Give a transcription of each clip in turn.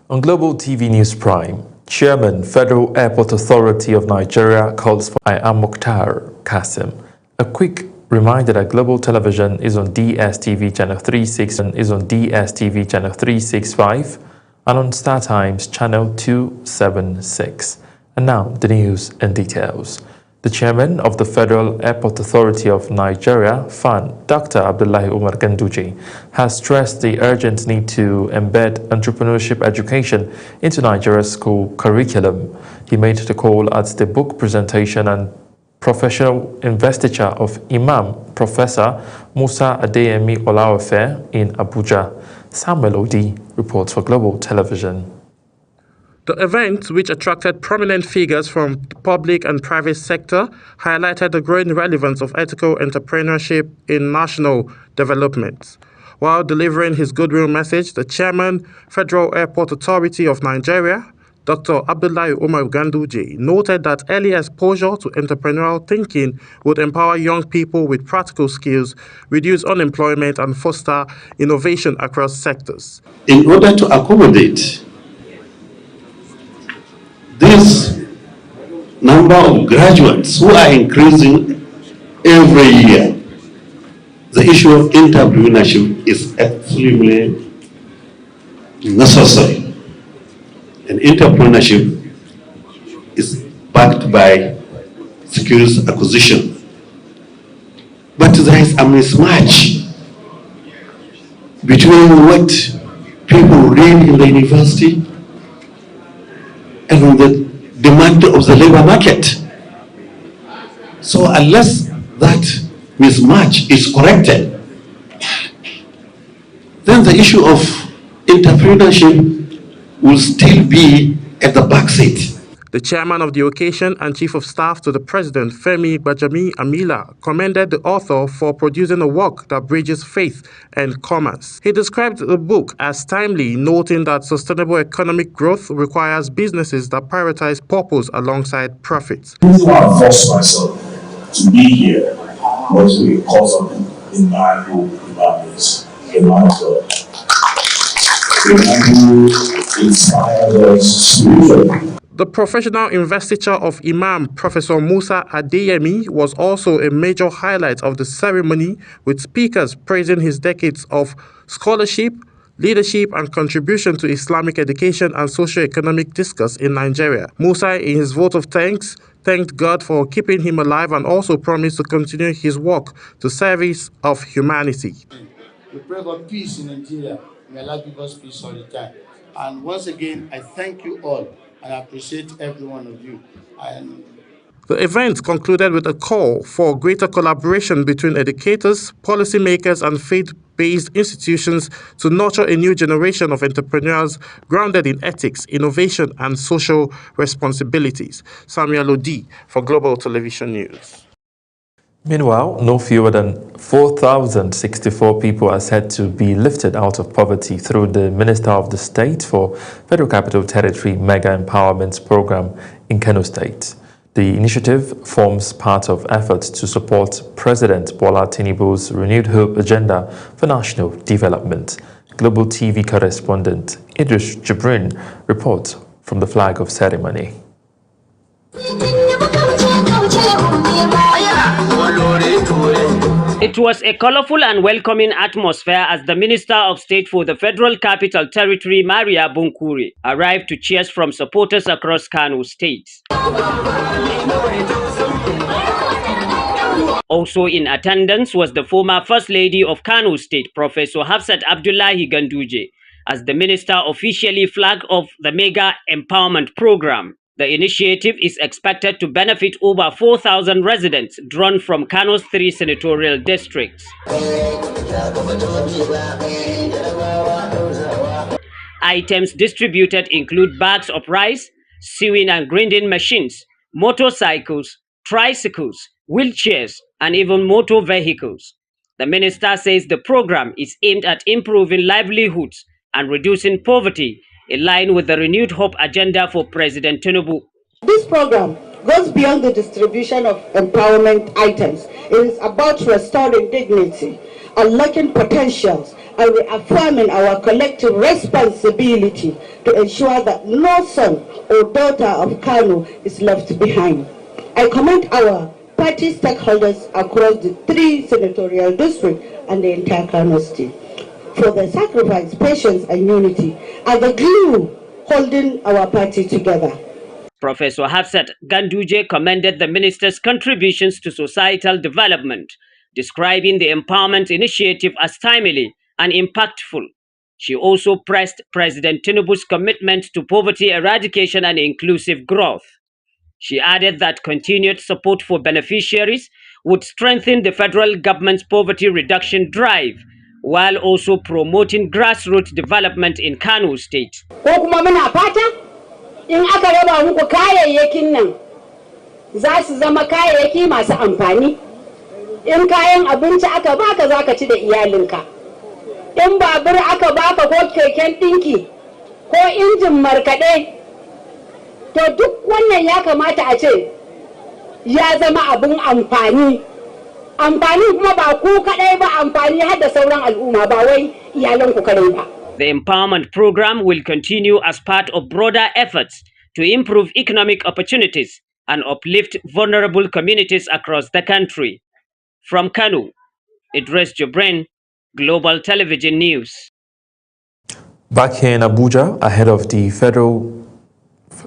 On Global TV News Prime, Chairman, Federal Airport Authority of Nigeria calls for I am Mukhtar Kasim. A quick reminder that Global Television is on DSTV channel 36 and is on DSTV channel 365 and on StarTimes channel 276. And now the news and details. The chairman of the Federal Airport Authority of Nigeria, FAN, Dr. Abdullahi Umar Ganduje, has stressed the urgent need to embed entrepreneurship education into Nigeria's school curriculum. He made the call at the book presentation and professional investiture of Imam Professor Musa Adeyemi Olaofe in Abuja. Samuel Odi reports for Global Television. The event, which attracted prominent figures from the public and private sector, highlighted the growing relevance of ethical entrepreneurship in national development. While delivering his goodwill message, the chairman, Federal Airport Authority of Nigeria, Dr. Abdullahi Umar Ganduje, noted that early exposure to entrepreneurial thinking would empower young people with practical skills, reduce unemployment, and foster innovation across sectors. In order to accommodate this number of graduates who are increasing every year, the issue of entrepreneurship is extremely necessary. And entrepreneurship is backed by securities acquisition. But there is a mismatch between what people read in the university and the demand of the labor market. So unless that mismatch is corrected, then the issue of entrepreneurship will still be at the back seat. The chairman of the occasion and chief of staff to the president, Femi Gbajami-Amila, commended the author for producing a work that bridges faith and commerce. He described the book as timely, noting that sustainable economic growth requires businesses that prioritize purpose alongside profits. The reason why I forced myself to be here was because of the man who is a man of God. The man who inspires us spiritually. The professional investiture of Imam Professor Musa Adeyemi was also a major highlight of the ceremony, with speakers praising his decades of scholarship, leadership, and contribution to Islamic education and socio-economic discourse in Nigeria. Musa, in his vote of thanks, thanked God for keeping him alive and also promised to continue his work to service of humanity. We pray for peace in Nigeria. May Allah give us peace all the time. And once again, I thank you all. I appreciate every one of you. The event concluded with a call for greater collaboration between educators, policymakers, and faith-based institutions to nurture a new generation of entrepreneurs grounded in ethics, innovation, and social responsibilities. Samuel Odi for Global Television News. Meanwhile, no fewer than 4,064 people are said to be lifted out of poverty through the Minister of the State for Federal Capital Territory Mega Empowerment Program in Kano State. The initiative forms part of efforts to support President Bola Tinubu's renewed hope agenda for national development. Global TV correspondent Idris Jibrin reports from the flag of ceremony. It was a colorful and welcoming atmosphere as the Minister of State for the Federal Capital Territory, Maria Bunkure, arrived to cheers from supporters across Kano State. Also in attendance was the former First Lady of Kano State, Professor Hafsat Abdullahi Ganduje, as the Minister officially flagged off the Mega Empowerment Program. The initiative is expected to benefit over 4,000 residents drawn from Kano's 3 senatorial districts. Items distributed include bags of rice, sewing and grinding machines, motorcycles, tricycles, wheelchairs, and even motor vehicles. The minister says the program is aimed at improving livelihoods and reducing poverty in line with the renewed hope agenda for President Tinubu. This program goes beyond the distribution of empowerment items. It is about restoring dignity, unlocking potentials, and reaffirming our collective responsibility to ensure that no son or daughter of Kano is left behind. I commend our party stakeholders across the 3 senatorial districts and the entire Kano state for their sacrifice, patience, and unity are the glue holding our party together. Professor Hafsat Ganduje commended the minister's contributions to societal development, describing the empowerment initiative as timely and impactful. She also pressed President Tinubu's commitment to poverty eradication and inclusive growth. She added that continued support for beneficiaries would strengthen the federal government's poverty reduction drive, while also promoting grassroots development in Kano State. In aka raba muku kayayyakin nan za su zama kayayyaki masu amfani. In kayan abinci aka baka za ka ci da iyalinka. In babur aka baka ko keken ɗinki ko injin markaɗe, to duk wannan ya kamata a ce ya zama abin amfani. Amfani kuma ba ku kaɗai ba, amfani har da sauran al'umma, ba wai iyalanku kaɗai ba. The empowerment program will continue as part of broader efforts to improve economic opportunities and uplift vulnerable communities across the country. From Kano, Idris Jibrin, Global Television News. Back here in Abuja, ahead of the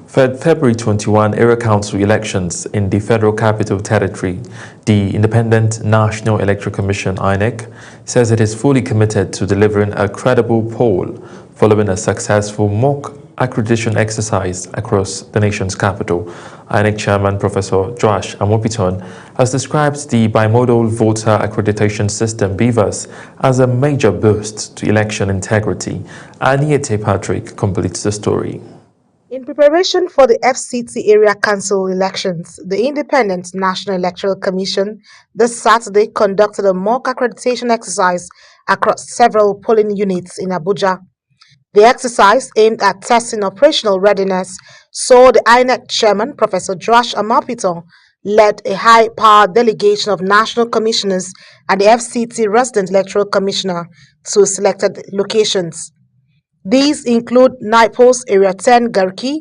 February 21 Area Council elections in the Federal Capital Territory, the Independent National Electoral Commission, INEC, says it is fully committed to delivering a credible poll following a successful mock accreditation exercise across the nation's capital. INEC Chairman Professor Josh Amopiton has described the bimodal voter accreditation system, BVAS, as a major boost to election integrity. Aniete Patrick completes the story. In preparation for the FCT Area Council elections, the Independent National Electoral Commission this Saturday conducted a mock accreditation exercise across several polling units in Abuja. The exercise, aimed at testing operational readiness, saw the INEC Chairman, Professor Josh Amopiton, led a high-powered delegation of national commissioners and the FCT Resident Electoral Commissioner to selected locations. These include NIPOS Area 10 Garki,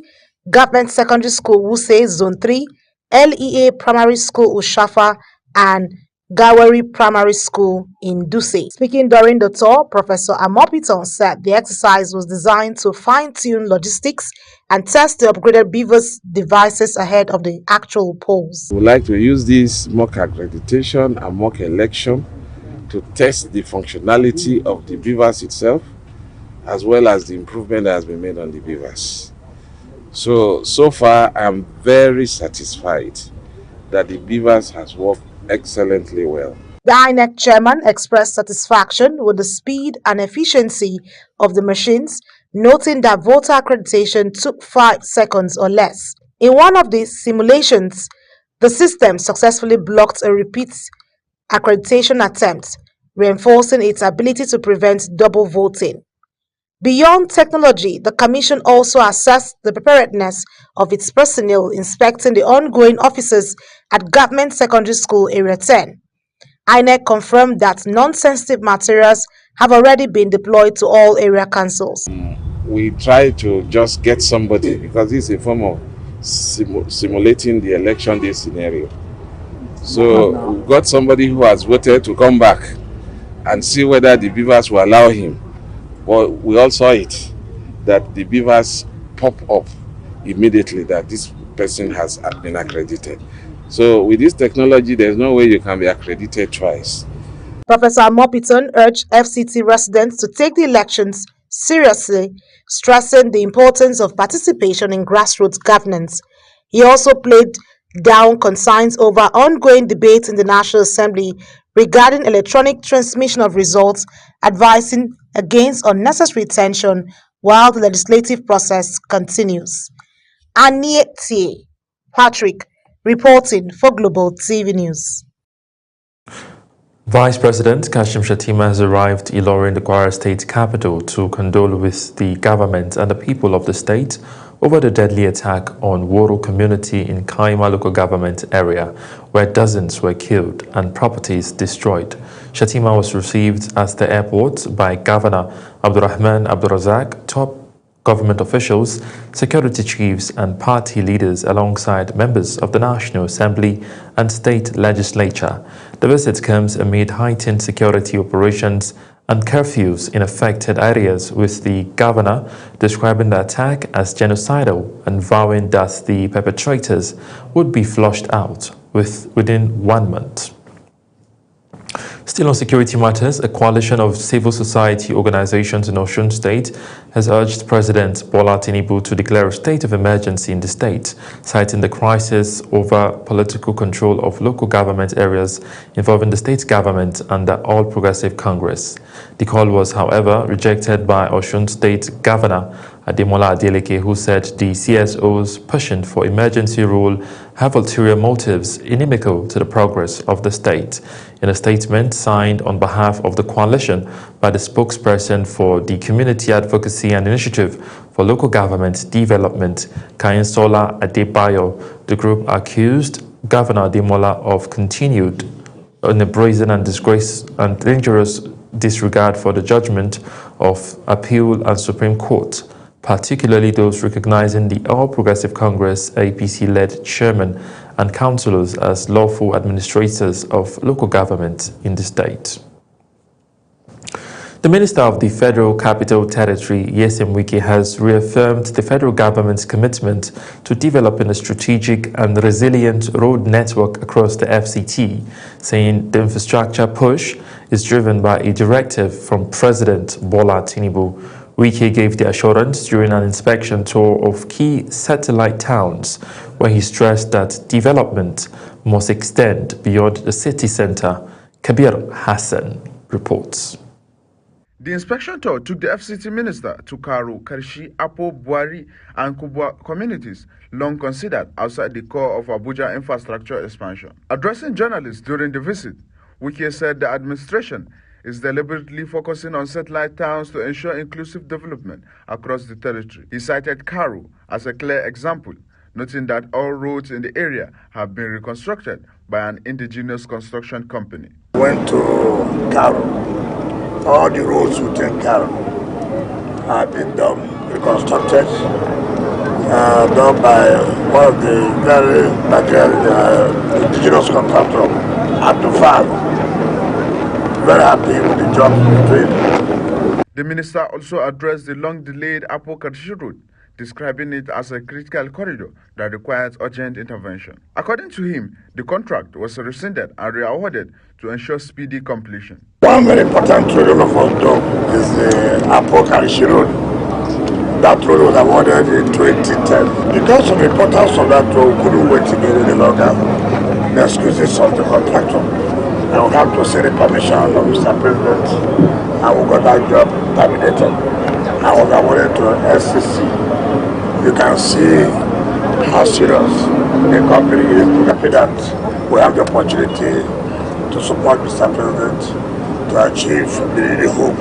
Government Secondary School Wuse Zone 3, LEA Primary School Ushafa, and Gawari Primary School in Duse. Speaking during the tour, Professor Amopiton said the exercise was designed to fine-tune logistics and test the upgraded BVAS devices ahead of the actual polls. We would like to use this mock accreditation and mock election to test the functionality of the BVAS itself, as well as the improvement that has been made on the BVAS. So far, I'm very satisfied that the BVAS has worked excellently well. The INEC chairman expressed satisfaction with the speed and efficiency of the machines, noting that voter accreditation took 5 seconds or less. In one of the simulations, the system successfully blocked a repeat accreditation attempt, reinforcing its ability to prevent double voting. Beyond technology, the Commission also assessed the preparedness of its personnel, inspecting the ongoing offices at Government Secondary School Area 10. INEC confirmed that non-sensitive materials have already been deployed to all area councils. We try to just get somebody, because this is a form of simulating the election day scenario. So we've got somebody who has voted to come back and see whether the BVAS will allow him. But we all saw it, that the BVAS pop up immediately that this person has been accredited. So with this technology, there's no way you can be accredited twice. Professor Amopiton urged FCT residents to take the elections seriously, stressing the importance of participation in grassroots governance. He also played down concerns over ongoing debates in the National Assembly regarding electronic transmission of results, advising against unnecessary tension while the legislative process continues. Aniete Patrick reporting for Global TV News. Vice President Kashim Shettima has arrived in Ilorin, the Kwara State capital, to condole with the government and the people of the state over the deadly attack on Woro community in Kaima local government area, where dozens were killed and properties destroyed. Shatima was received at the airport by Governor Abdurrahman Abdurazak, top government officials, security chiefs and party leaders alongside members of the National Assembly and state legislature. The visit comes amid heightened security operations and curfews in affected areas, with the governor describing the attack as genocidal and vowing that the perpetrators would be flushed out within 1 month. Still on security matters, a coalition of civil society organizations in Osun State has urged President Bola Tinubu to declare a state of emergency in the state, citing the crisis over political control of local government areas involving the state government and the All Progressive Congress. The call was, however, rejected by Osun State Governor Ademola Adeleke, who said the CSOs pushing for emergency rule have ulterior motives inimical to the progress of the state. In a statement signed on behalf of the coalition by the spokesperson for the Community Advocacy and Initiative for Local Government Development, Kayinsola Adebayo, the group accused Governor Ademola of continued in a brazen and disgrace and dangerous disregard for the judgment of appeal and Supreme Court, particularly those recognizing the All Progressive Congress APC-led chairman and councillors as lawful administrators of local government in the state. The Minister of the Federal Capital Territory, Nyesom Wike, has reaffirmed the federal government's commitment to developing a strategic and resilient road network across the FCT, saying the infrastructure push is driven by a directive from President Bola Tinubu. Wike gave the assurance during an inspection tour of key satellite towns, where he stressed that development must extend beyond the city center. Kabir Hassan reports. The inspection tour took the FCT minister to Karu, Karshi, Apo, Buari, and Kubwa communities, long considered outside the core of Abuja infrastructure expansion. Addressing journalists during the visit, Wike said the administration is deliberately focusing on satellite towns to ensure inclusive development across the territory. He cited Karu as a clear example, noting that all roads in the area have been reconstructed by an indigenous construction company. Went to Karu. All the roads within Karu have been reconstructed, done by one of the very indigenous contractor, Abdufal. Very happy with the job doing. The minister also addressed the long-delayed Apo Karshi route, describing it as a critical corridor that requires urgent intervention. According to him, the contract was rescinded and re-awarded to ensure speedy completion. One very important road all of us do is the Apo Karshi road. That road was awarded in 2010. Because of the importance of that road, we couldn't wait to get any longer. The excuses of the contractor. And we have to see the permission of Mr. President, and we got that job terminated. I was awarded to SCC. You can see how serious the company is. Happy that we have the opportunity to support Mr. President to achieve the hope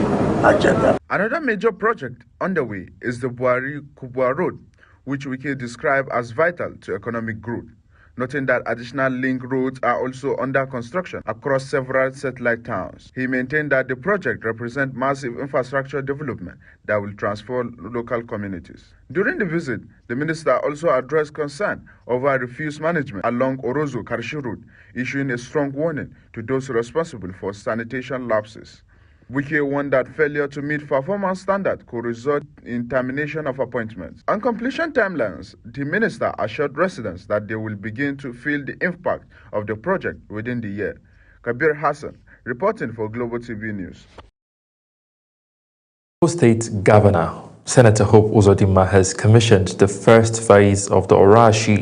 agenda. Another major project underway is the Buari-Kubwa Road, which we can describe as vital to economic growth, noting that additional link roads are also under construction across several satellite towns. He maintained that the project represents massive infrastructure development that will transform local communities. During the visit, the minister also addressed concern over refuse management along Orozo-Karshi Road, issuing a strong warning to those responsible for sanitation lapses. Wike warned that failure to meet performance standards could result in termination of appointments. On completion timelines, the minister assured residents that they will begin to feel the impact of the project within the year. Kabir Hassan, reporting for Global TV News. State Governor Senator Hope Uzodinma has commissioned the first phase of the Orashi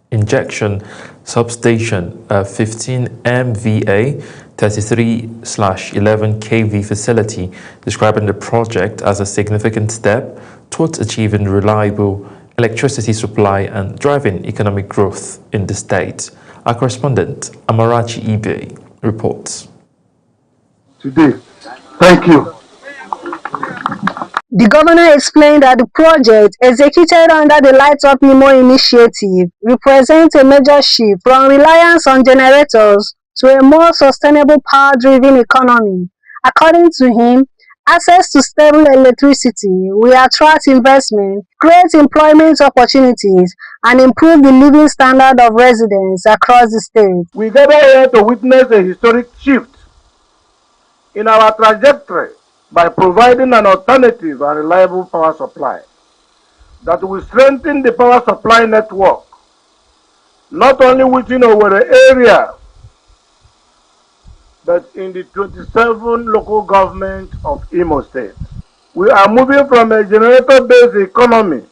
injection substation, a 15 MVA 33/11 kV facility, describing the project as a significant step towards achieving reliable electricity supply and driving economic growth in the state. Our correspondent Amarachi Ibe reports. Today, thank you. The governor explained that the project, executed under the Light Up Imo initiative, represents a major shift from reliance on generators to a more sustainable power-driven economy. According to him, access to stable electricity will attract investment, create employment opportunities, and improve the living standard of residents across the state. We gather here to witness a historic shift in our trajectory by providing an alternative and reliable power supply that will strengthen the power supply network, not only within our area, but in the 27 local governments of Imo State. We are moving from a generator-based economy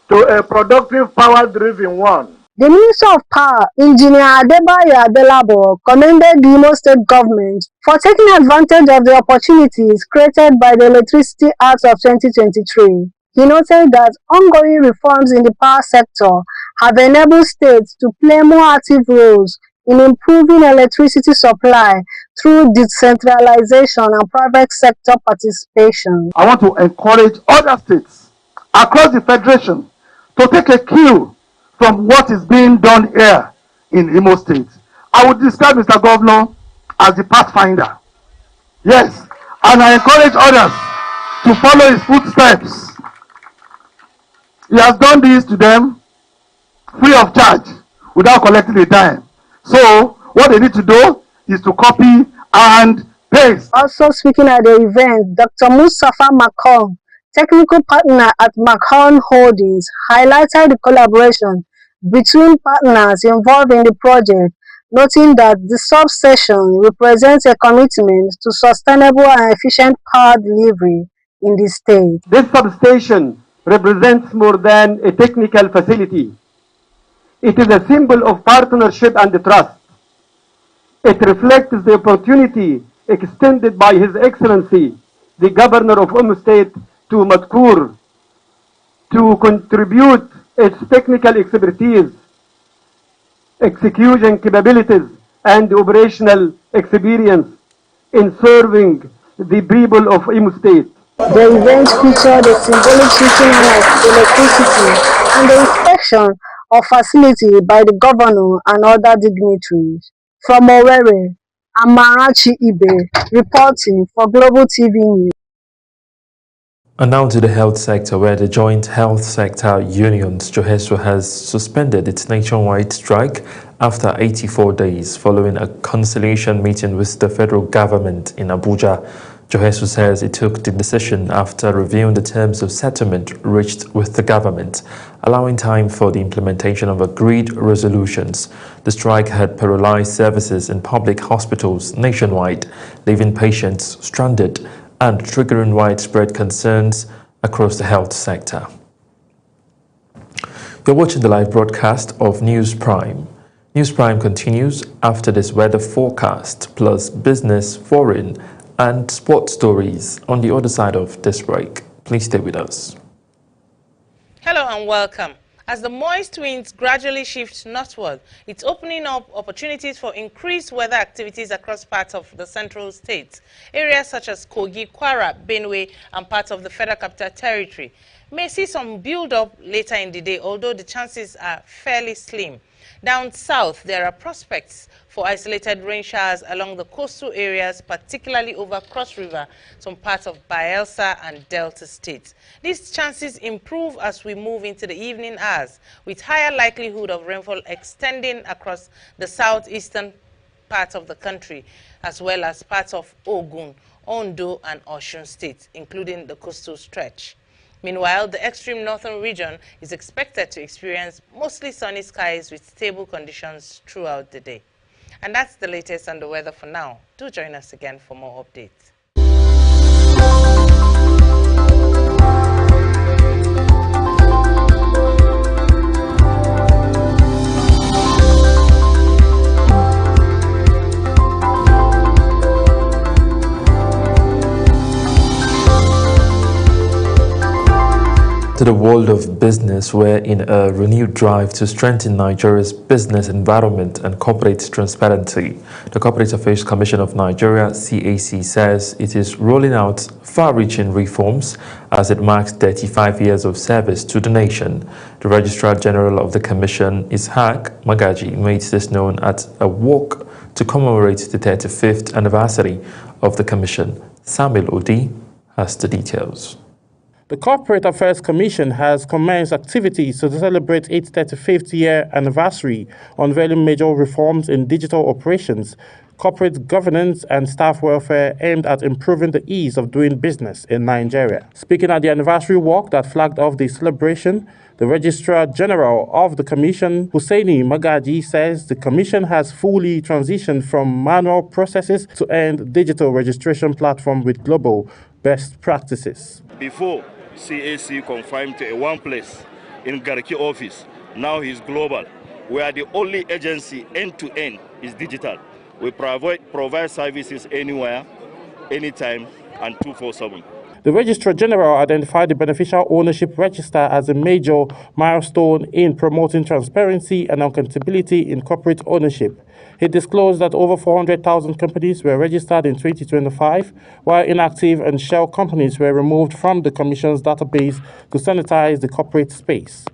to a productive power-driven one. The Minister of Power, Engineer Adebayo Adelabo, commended the Imo State government for taking advantage of the opportunities created by the Electricity Act of 2023. He noted that ongoing reforms in the power sector have enabled states to play more active roles in improving electricity supply through decentralization and private sector participation. I want to encourage other states across the Federation to take a cue from what is being done here in Imo State. I would describe Mr. Governor as the pathfinder. Yes, and I encourage others to follow his footsteps. He has done this to them free of charge without collecting a dime. So what they need to do is to copy and paste. Also speaking at the event, Dr. Mustafa Makon, technical partner at Makon Holdings, highlighted the collaboration between partners involved in the project, noting that the substation represents a commitment to sustainable and efficient power delivery in the state. This substation represents more than a technical facility. It is a symbol of partnership and trust. It reflects the opportunity extended by His Excellency, the Governor of Imo State, to Matkur, to contribute its technical expertise, execution capabilities, and operational experience in serving the people of Imo State. The event featured a symbolic switching on of electricity and the inspection of facility by the governor and other dignitaries. From Owerri, Amarachi Ibe, reporting for Global TV News. And now to the health sector, where the Joint Health Sector Unions, JOHESU, has suspended its nationwide strike after 84 days following a conciliation meeting with the federal government in Abuja. JOHESU says it took the decision after reviewing the terms of settlement reached with the government, allowing time for the implementation of agreed resolutions. The strike had paralyzed services in public hospitals nationwide, leaving patients stranded and triggering widespread concerns across the health sector. You're watching the live broadcast of News Prime. News Prime continues after this weather forecast, plus business, foreign, and sports stories on the other side of this break. Please stay with us. Hello and welcome. As the moist winds gradually shift northward, it's opening up opportunities for increased weather activities across parts of the central states. Areas such as Kogi, Kwara, Benue, and parts of the Federal Capital Territory may see some build-up later in the day, although the chances are fairly slim. Down south, there are prospects for isolated rain showers along the coastal areas, particularly over Cross River, some parts of Bayelsa and Delta states. These chances improve as we move into the evening hours, with higher likelihood of rainfall extending across the southeastern part of the country, as well as parts of Ogun, Ondo, and Osun states, including the coastal stretch. Meanwhile, the extreme northern region is expected to experience mostly sunny skies with stable conditions throughout the day. And that's the latest on the weather for now. Do join us again for more updates. to the world of business, where in a renewed drive to strengthen Nigeria's business environment and corporate transparency, the Corporate Affairs Commission of Nigeria, CAC, says it is rolling out far-reaching reforms as it marks 35 years of service to the nation. The Registrar General of the Commission, Ishaq Magaji, made this known at a walk to commemorate the 35th anniversary of the Commission. Samuel Odi has the details. The Corporate Affairs Commission has commenced activities to celebrate its 35th year anniversary, unveiling major reforms in digital operations, corporate governance and staff welfare aimed at improving the ease of doing business in Nigeria. Speaking at the anniversary walk that flagged off the celebration, the Registrar General of the Commission, Hussaini Magaji, says the Commission has fully transitioned from manual processes to an digital registration platform with global best practices. Before, CAC confined to one place in Garki office. Now he's global. We are the only agency end-to-end is digital. We provide services anywhere, anytime, and 24/7. The Registrar General identified the Beneficial Ownership Register as a major milestone in promoting transparency and accountability in corporate ownership. He disclosed that over 400,000 companies were registered in 2025, while inactive and shell companies were removed from the Commission's database to sanitize the corporate space.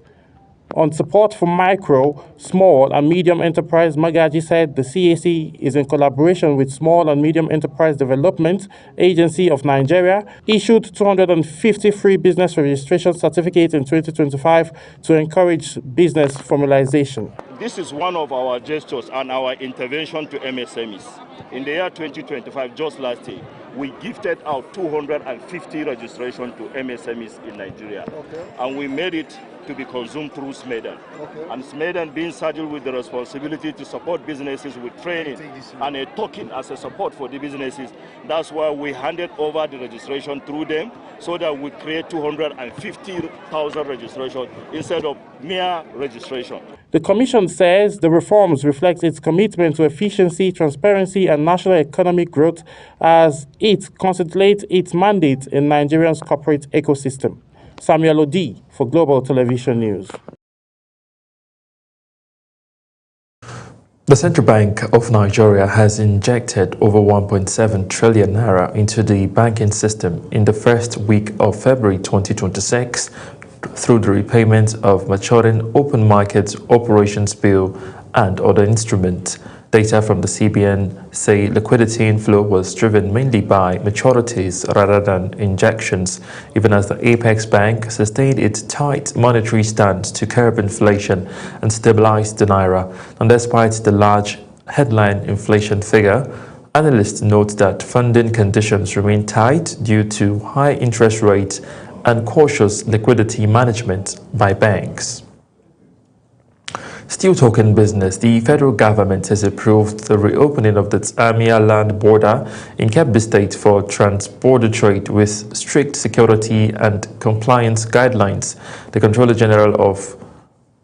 On support for micro, small and medium enterprise, Magaji said the CAC is in collaboration with Small and Medium Enterprise Development Agency of Nigeria, issued 250 free business registration certificates in 2025 to encourage business formalization. This is one of our gestures and our intervention to MSMEs. In the year 2025, just last year, we gifted out 250 registration to MSMEs in Nigeria. Okay. And we made it to be consumed through SMEDAN. Okay. And SMEDAN being saddled with the responsibility to support businesses with training and a token as a support for the businesses. That's why we handed over the registration through them so that we create 250,000 registration instead of mere registration. The Commission says the reforms reflect its commitment to efficiency, transparency, and national economic growth as it concentrates its mandate in Nigeria's corporate ecosystem. Samuel Odi for Global Television News. The Central Bank of Nigeria has injected over 1.7 trillion naira into the banking system in the first week of February 2026 through the repayment of maturing open market operations bill and other instruments. Data from the CBN say liquidity inflow was driven mainly by maturities rather than injections, even as the Apex Bank sustained its tight monetary stance to curb inflation and stabilize the naira. And despite the large headline inflation figure, analysts note that funding conditions remain tight due to high interest rates and cautious liquidity management by banks. Still talking business, the federal government has approved the reopening of the Amia land border in Kebbi State for trans-border trade with strict security and compliance guidelines. The Controller General of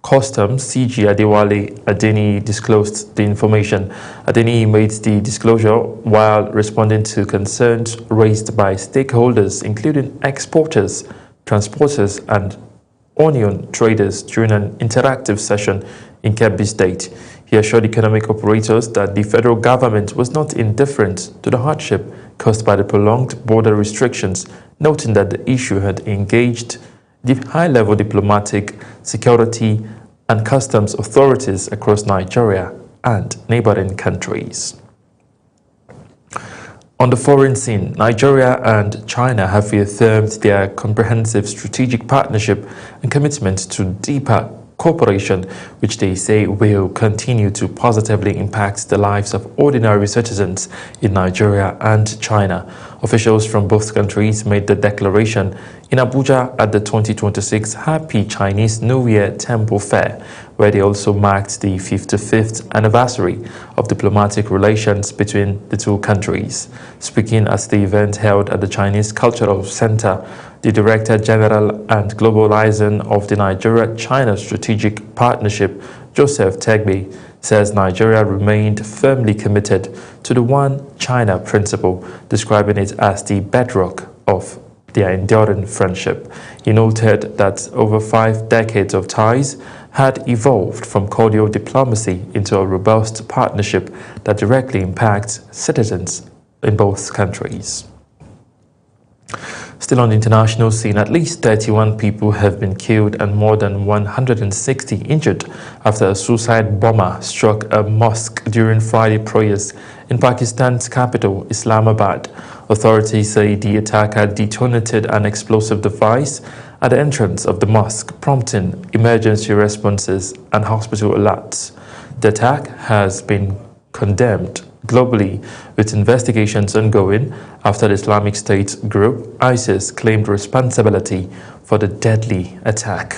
Customs, CG Adewale Adeni, disclosed the information. Adeni made the disclosure while responding to concerns raised by stakeholders, including exporters, transporters, and onion traders during an interactive session in Kebbi State. He assured economic operators that the federal government was not indifferent to the hardship caused by the prolonged border restrictions, noting that the issue had engaged the high-level diplomatic, security, and customs authorities across Nigeria and neighboring countries. On the foreign scene, Nigeria and China have reaffirmed their comprehensive strategic partnership and commitment to deeper cooperation, which they say will continue to positively impact the lives of ordinary citizens in Nigeria and China. Officials from both countries made the declaration in Abuja at the 2026 Happy Chinese New Year Temple Fair, where they also marked the 55th anniversary of diplomatic relations between the two countries. Speaking at the event held at the Chinese Cultural Center, the Director General and Globalizing of the Nigeria-China Strategic Partnership, Joseph Tegbe, says Nigeria remained firmly committed to the One China principle, describing it as the bedrock of their enduring friendship. He noted that over 5 decades of ties had evolved from cordial diplomacy into a robust partnership that directly impacts citizens in both countries. Still on the international scene, at least 31 people have been killed and more than 160 injured after a suicide bomber struck a mosque during Friday prayers in Pakistan's capital, Islamabad. Authorities say the attacker detonated an explosive device at the entrance of the mosque, prompting emergency responses and hospital alerts. The attack has been condemned globally, with investigations ongoing after the Islamic State group, ISIS, claimed responsibility for the deadly attack.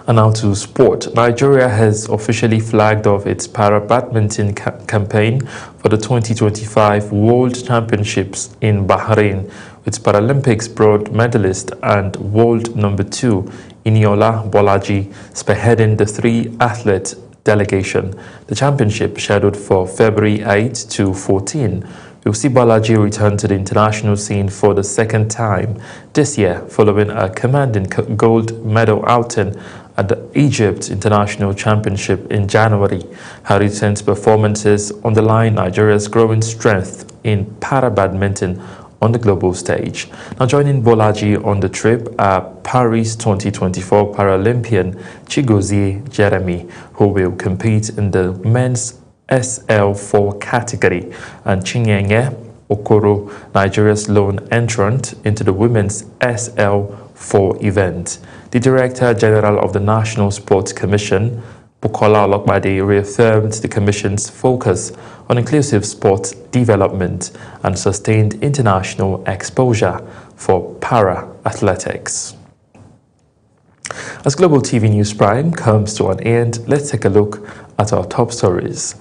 And now to sport. Nigeria has officially flagged off its para-badminton campaign for the 2025 World Championships in Bahrain, with Paralympics bronze medalist and world number 2 Eniola Bolaji spearheading the 3-athlete delegation. The championship, scheduled for February 8 to 14, will see Bolaji return to the international scene for the second time this year, following a commanding gold medal outing at the Egypt International Championship in January. Her recent performances underline Nigeria's growing strength in para-badminton on the global stage. Now joining Bolaji on the trip are Paris 2024 Paralympian Chigozie Jeremy, who will compete in the men's SL4 category, and Chinyenge Okoro, Nigeria's lone entrant into the women's SL4 event. The Director General of the National Sports Commission, Bukola Olokbade, reaffirmed the Commission's focus on inclusive sports development and sustained international exposure for para-athletics. As Global TV News Prime comes to an end, let's take a look at our top stories.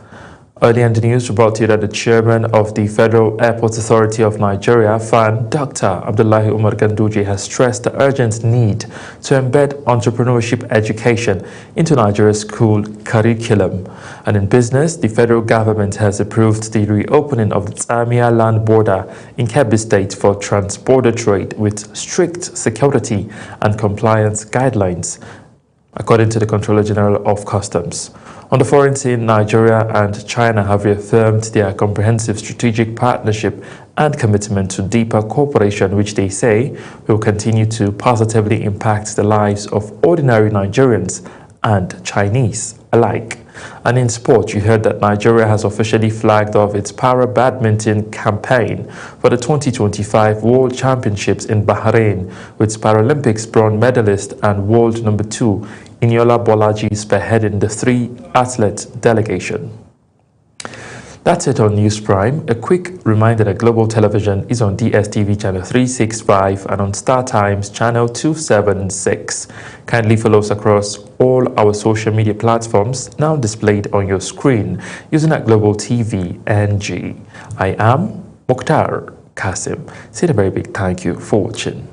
Earlier in the news, we brought to you that the chairman of the Federal Airports Authority of Nigeria, FAN, Dr. Abdullahi Umar Ganduje, has stressed the urgent need to embed entrepreneurship education into Nigeria's school curriculum. And in business, the federal government has approved the reopening of the Tsamia land border in Kebbi State for trans-border trade with strict security and compliance guidelines, according to the Controller General of Customs. On the foreign scene, Nigeria and China have reaffirmed their comprehensive strategic partnership and commitment to deeper cooperation, which they say will continue to positively impact the lives of ordinary Nigerians and Chinese alike. And in sport, you heard that Nigeria has officially flagged off its para-badminton campaign for the 2025 World Championships in Bahrain, with Paralympics bronze medalist and world number 2 Eniola Bolaji spearheading the 3-athlete delegation. That's it on News Prime. A quick reminder that Global Television is on DSTV channel 365 and on Star Times channel 276. Kindly follow us across all our social media platforms now displayed on your screen using at Global TV NG. I am Mukhtar Kasim. Say a very big thank you for watching.